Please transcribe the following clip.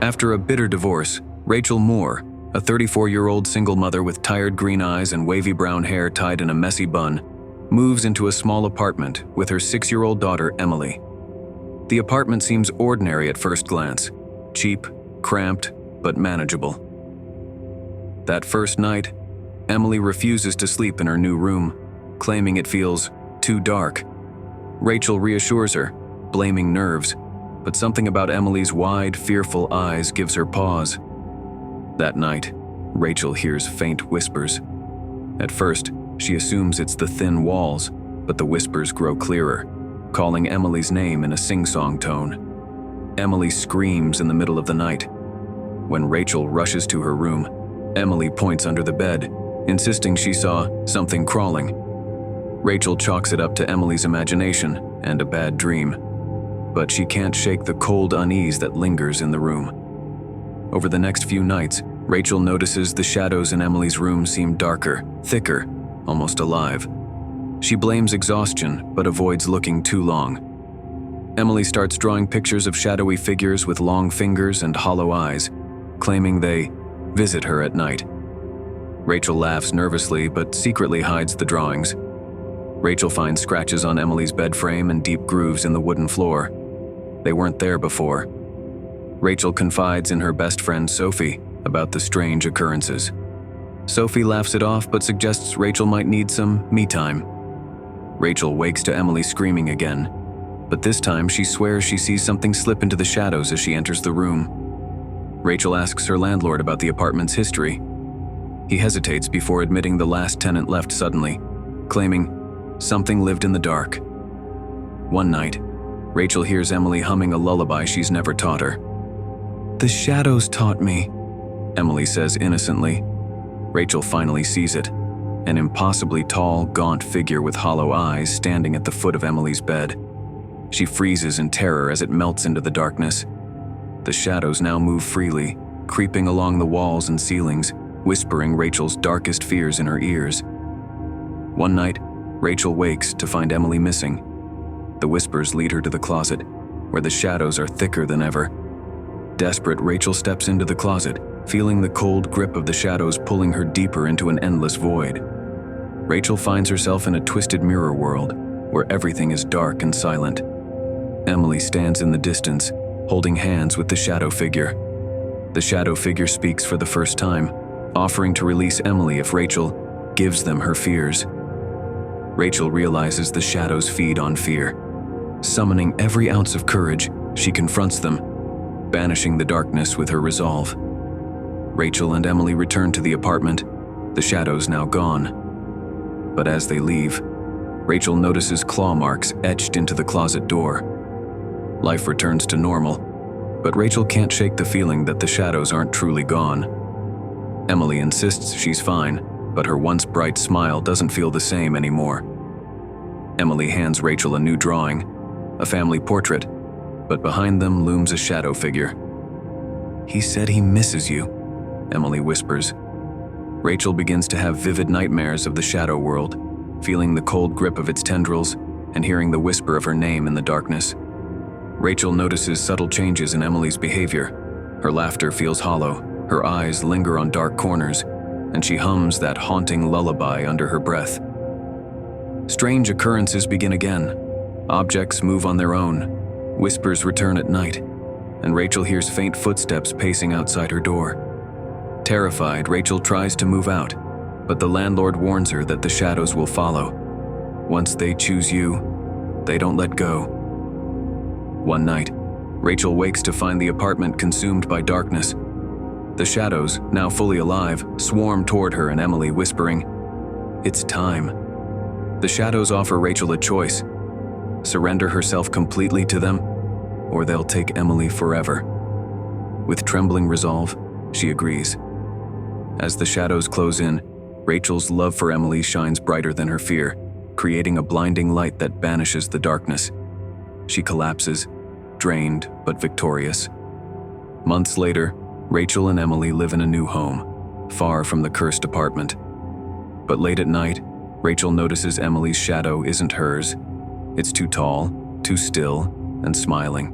After a bitter divorce, Rachel Moore, a 34-year-old single mother with tired green eyes and wavy brown hair tied in a messy bun, moves into a small apartment with her 6-year-old daughter, Emily. The apartment seems ordinary at first glance, cheap, cramped, but manageable. That first night, Emily refuses to sleep in her new room, claiming it feels too dark. Rachel reassures her, blaming nerves, but something about Emily's wide, fearful eyes gives her pause. That night, Rachel hears faint whispers. At first, she assumes it's the thin walls, but the whispers grow clearer, calling Emily's name in a sing-song tone. Emily screams in the middle of the night. When Rachel rushes to her room, Emily points under the bed, insisting she saw something crawling. Rachel chalks it up to Emily's imagination and a bad dream, but she can't shake the cold unease that lingers in the room. Over the next few nights, Rachel notices the shadows in Emily's room seem darker, thicker, almost alive. She blames exhaustion, but avoids looking too long. Emily starts drawing pictures of shadowy figures with long fingers and hollow eyes, claiming they visit her at night. Rachel laughs nervously, but secretly hides the drawings. Rachel finds scratches on Emily's bed frame and deep grooves in the wooden floor. They weren't there before. Rachel confides in her best friend Sophie about the strange occurrences. Sophie laughs it off but suggests Rachel might need some me time. Rachel wakes to Emily screaming again, but this time she swears she sees something slip into the shadows as she enters the room. Rachel asks her landlord about the apartment's history. He hesitates before admitting the last tenant left suddenly, claiming something lived in the dark. One night, Rachel hears Emily humming a lullaby she's never taught her. "The shadows taught me," Emily says innocently. Rachel finally sees it, an impossibly tall, gaunt figure with hollow eyes standing at the foot of Emily's bed. She freezes in terror as it melts into the darkness. The shadows now move freely, creeping along the walls and ceilings, whispering Rachel's darkest fears in her ears. One night, Rachel wakes to find Emily missing. The whispers lead her to the closet, where the shadows are thicker than ever. Desperate, Rachel steps into the closet, feeling the cold grip of the shadows pulling her deeper into an endless void. Rachel finds herself in a twisted mirror world, where everything is dark and silent. Emily stands in the distance, holding hands with the shadow figure. The shadow figure speaks for the first time, offering to release Emily if Rachel gives them her fears. Rachel realizes the shadows feed on fear. Summoning every ounce of courage, she confronts them, banishing the darkness with her resolve. Rachel and Emily return to the apartment, the shadows now gone. But as they leave, Rachel notices claw marks etched into the closet door. Life returns to normal, but Rachel can't shake the feeling that the shadows aren't truly gone. Emily insists she's fine, but her once bright smile doesn't feel the same anymore. Emily hands Rachel a new drawing, a family portrait, but behind them looms a shadow figure. "He said he misses you," Emily whispers. Rachel begins to have vivid nightmares of the shadow world, feeling the cold grip of its tendrils and hearing the whisper of her name in the darkness. Rachel notices subtle changes in Emily's behavior. Her laughter feels hollow, her eyes linger on dark corners, and she hums that haunting lullaby under her breath. Strange occurrences begin again. Objects move on their own. Whispers return at night, and Rachel hears faint footsteps pacing outside her door. Terrified, Rachel tries to move out, but the landlord warns her that the shadows will follow. Once they choose you, they don't let go. One night, Rachel wakes to find the apartment consumed by darkness. The shadows, now fully alive, swarm toward her and Emily, whispering, "It's time." The shadows offer Rachel a choice: surrender herself completely to them, or they'll take Emily forever. With trembling resolve, she agrees. As the shadows close in, Rachel's love for Emily shines brighter than her fear, creating a blinding light that banishes the darkness. She collapses, drained but victorious. Months later, Rachel and Emily live in a new home, far from the cursed apartment. But late at night, Rachel notices Emily's shadow isn't hers. It's too tall, too still, and smiling.